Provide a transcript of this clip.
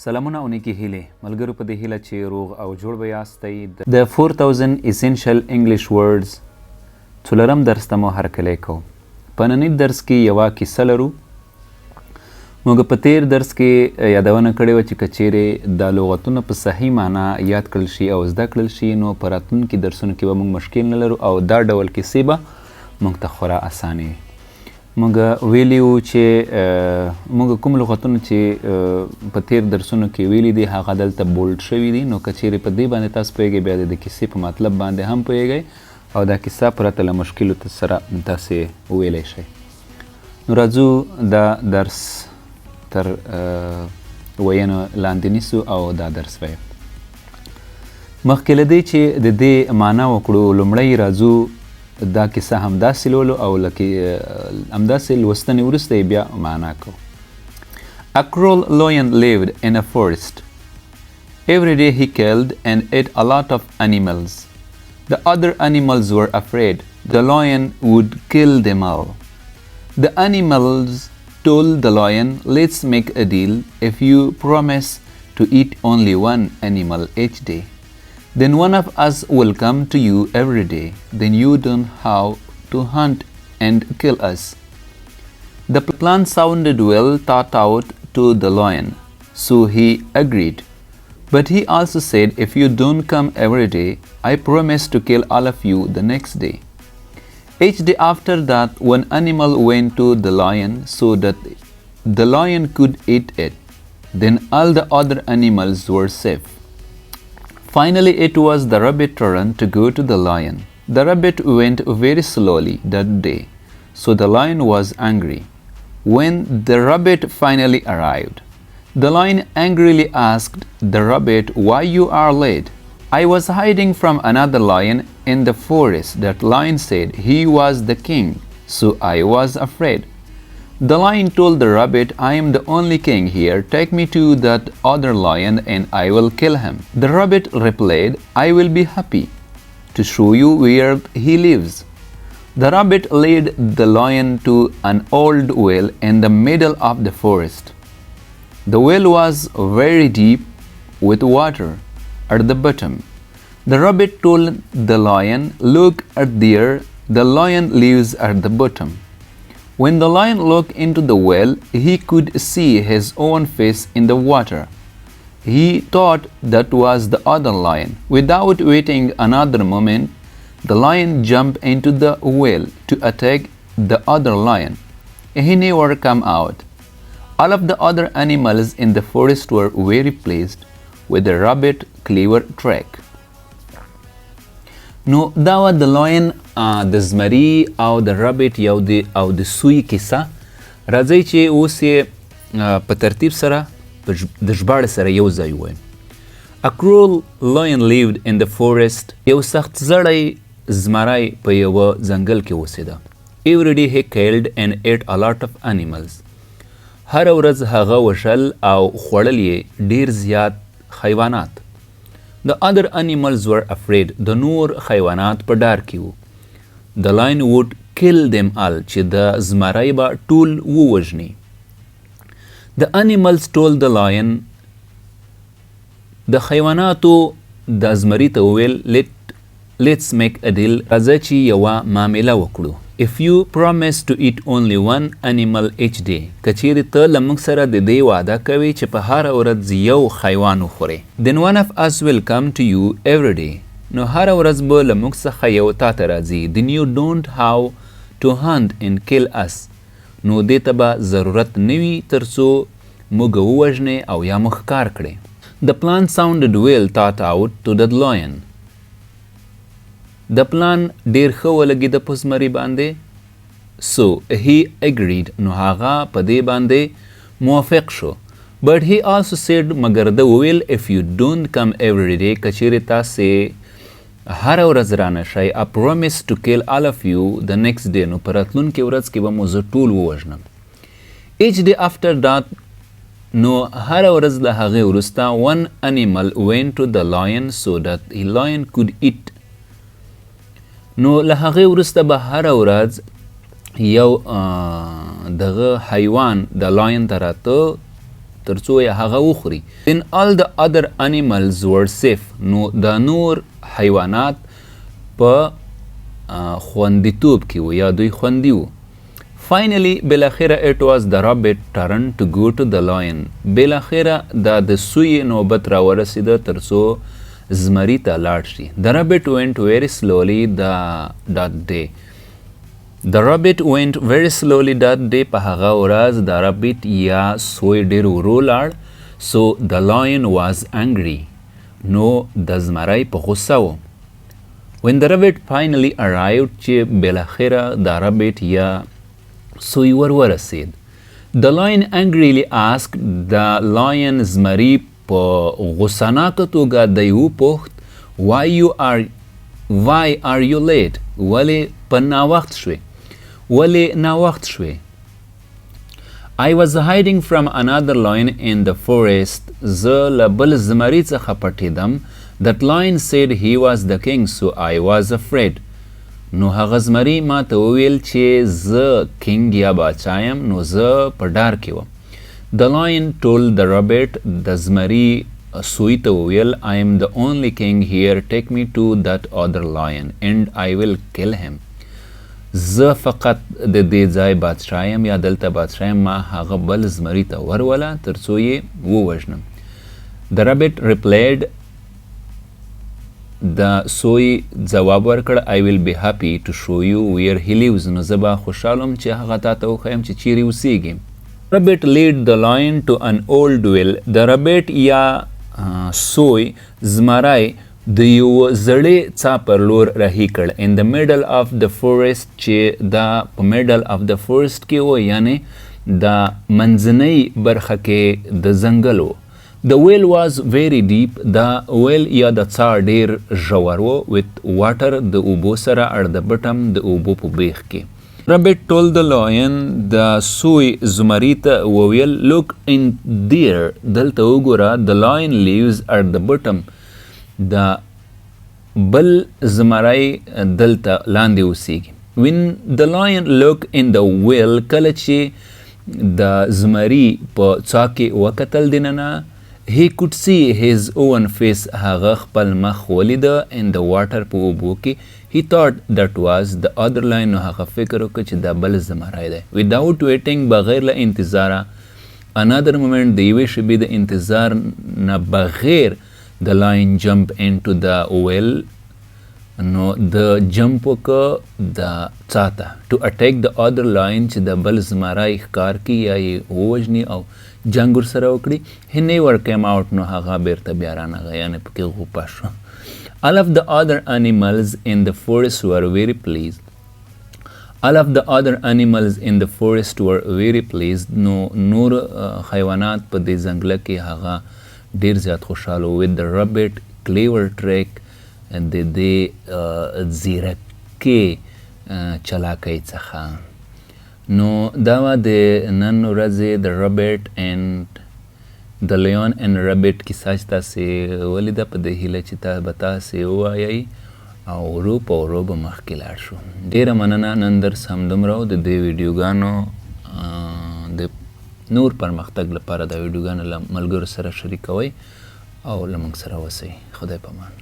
سلامونه او نیکی هیلې ملګرو په دې هیله چې روغ او جوړ به یاستئ د 4000 essential English words څلورم درس ته مو هرکلی کوو. په ننني درس کې یوه کیسه لرو. موږ په تیر درس کې یادونه کړې وه چې که چیرې دا لغاتونه په صحیح معنا یاد کړل شي او زده کړل شي نو په راتلونکي درسونو کې به موږ مشکل نه لرو او دا ډول کیسې به موږ ته خورا اسانې وي. موږ ویلي وو چې موږ کوم لغتونه چې په تیر درسونو کې ویلي دي هغه دلته بولډ شوي دي، نو که چیرې په دې باندې تاسو پوهیږئ بیا د کیسې په مطلب باندې هم پوهیږئ او دا کیسه پرته له مشکلو سره تاسې ویلی شئ. نو راځو دا درس تر ویینو لاندې نیسو او دا درس وایو. مخکې له دې چې د دې معنا وکړو لومړی راځو دا کیسه همداسې لولو او همداسې لوستنې وروسته یې بیا معنا کوو. A cruel lion lived in a forest. Every day he killed and ate a lot of animals. The other animals were afraid the lion would kill them all. The animals told the lion, "Let's make a deal. If you promise to eat only one animal each day, then one of us will come to you every day. Then you don't have to hunt and kill us." The plan sounded well thought out to the lion, so he agreed. But he also said, "If you don't come every day, I promise to kill all of you the next day." Each day after that, one animal went to the lion so that the lion could eat it. Then all the other animals were safe. Finally, it was the rabbit's turn to go to the lion. The rabbit went very slowly that day, so the lion was angry. When the rabbit finally arrived, the lion angrily asked the rabbit, "Why you are late?" "I was hiding from another lion in the forest." That lion said. "He was the king, so I was afraid." The lion told the rabbit, "I am the only king here. Take me to that other lion and I will kill him." The rabbit replied, "I will be happy to show you where he lives." The rabbit led the lion to an old well in the middle of the forest. The well was very deep with water at the bottom. The rabbit told the lion, "Look at there, the lion lives at the bottom." When the lion looked into the well, he could see his own face in the water. He thought that was the other lion. Without waiting another moment, the lion jumped into the well to attack the other lion. He never came out. All of the other animals in the forest were very pleased with the rabbit's clever trick. نو دا وه د لاین د زمري او د رابټ او د سوی کیسه. راځئ چې اوس یې په ترتیب سره د ژباړې سره یو ځای ووایم. A cruel lion lived in the forest. یو سخت زړی زمری په یوه ځنګل کې اوسېده. Every day he killed and ate a lot of animals. هره ورځ هغه وژل او خوړل یې ډېر زیات حیوانات. The other animals were afraid. د نور حیوانات په ډار کې وو. The lion would kill them all. چې د زمری به ټول ووژني. The animals told the lion. د حیواناتو د زمري ته وویل, Let's make a deal. راځه چې یوه معامله وکړو. If you promise to eat only one animal each day. که چیرې ته له موږ سره د دې وعده کوې چې په هره ورځ یو حیوان وخورې. Then one of us will come to you every day. نو هره ورځ به له موږ څخه یو تا ته راځي. Then you don't have to hunt and kill us. نو دې ته به ضرورت نه وي تر څو موږ ووژنې او یا مو ښکار کړې. The plan sounded well thought out to the lion. د پلان ډیر ښه ولګېده په زمري باندې. So he agreed. نو هغه په دې باندې موافق شو. But he also said, مګر ده وویل, If you don't come every day, که چیرې تاسې هره ورځ رانه شئ, I promise to kill all of you the next day. نو په راتلونکې ورځ کې به مو زه ټول ووژنم. Each day after that, نو هره ورځ له هغې وروسته one animal went to the lion so that the lion could eat. نو له هغې وروسته به هره ورځ یو دغه حیوان د لاین ته راته تر څو یې هغه وخوري. Then all the other animals were safe. نو دا نور حیوانات په خوندیتوب کې وو یا دوی خوندي وو. Finally, بالاخره it was the rabbit turn to go to the lion. بالاخره دا د سوی نوبت راورسېده تر څو زمري ته لاړ شي. The rabbit went very slowly that day. The rabbit went very slowly that day. په هغه ورځ د رابټ یا سوی ډېر ورو لاړ. So the lion was angry. نو د زمری په غوسه و. When the rabbit finally arrived چې بالاخره د رابټ یا سوی ورسېد. The lion angrily asked the lion زمری په غوسناکه توګه دی وپوښت why are you late؟ ولې په ناوخت شوې؟ ولې ناوخت شوې؟ I was hiding from another lion in the forest. زه له بل زمري څخه پټېدم. That lion said he was the king, so I was afraid. نو هغه زمري ما ته وویل چې زه کینګ یا باچا یم، نو زه په ډار کې وم. The lion told the rabbit. د زمري سوی ته وویل I am the only king here. Take me to that other lion and I will kill him. زه فقط د دې ځای بادشاه یم یا دلته بادشاه یم، ما هغه بل زمري ته وروله تر څو یې ووژنم. The rabbit replied. د سوی ځواب ورکړ I will be happy to show you where he lives. نو زه به خوشحاله یم چې هغه تا ته وښیم چې چیرې اوسیږي. Rabbit led the lion to an old well. د رابټ یا سوی زمری د یو زړې څاه پر لور رهي کړ. In the middle of the forest چې دا په middle of the forest کې و، یعنې د منځنۍ برخه کې د ځنګل و. The well was very deep. دا well یا د څاه ډېر ژور و. With water د اوبو سره at the bottom د اوبو په بیخ کې. Rabbit told the lion. د سوی زمري ته وویل look in there. دلته وګوره. The lion lives at the bottom. د بل زمری دلته لاندې اوسیږي. When the lion looked in the well. کله چې د زمري په څاه کې وکتل دننه he could see his own face. هغه خپل مخ ولیده in the water په اوبو کې. he thought that was the other lion. نو هغه فکر وکړ چې دا بل زمری دی. without waiting بغیر له انتظاره. another moment د یوې شېبې د انتظار نه بغیر the lion jumped into the well. نو د جمپ وکړه د څاه ته to attack the other lion چې د بل زمری ښکار کړي یا یې ووژني او جنګ ورسره وکړي. he never came out. نو هغه بیرته بیا رانغی، یعنې پکې غوپه شو. all of the other animals in the forest were very pleased. all of the other animals in the forest were very pleased. نو نور حیوانات په دې ځنګله کې هغه ډېر زیات خوشحاله with the rabbit clever trick. د دې زیرکې چلاکۍ څخه. نو دا وه د نن ورځې د رابټ اینډ د لیون اینډ رابټ کیسه چې تاسې ولیده. په دې هیله چې به تاسې ووایئ او ورو په ورو به مخکې لاړ شو. ډېره مننه. نن درس همدومره و. د دې ویډیوګانو د نور پرمختګ لپاره دا ویډیوګانو له ملګرو سره شریکوئ او له موږ سره اوسئ. خدای په امان.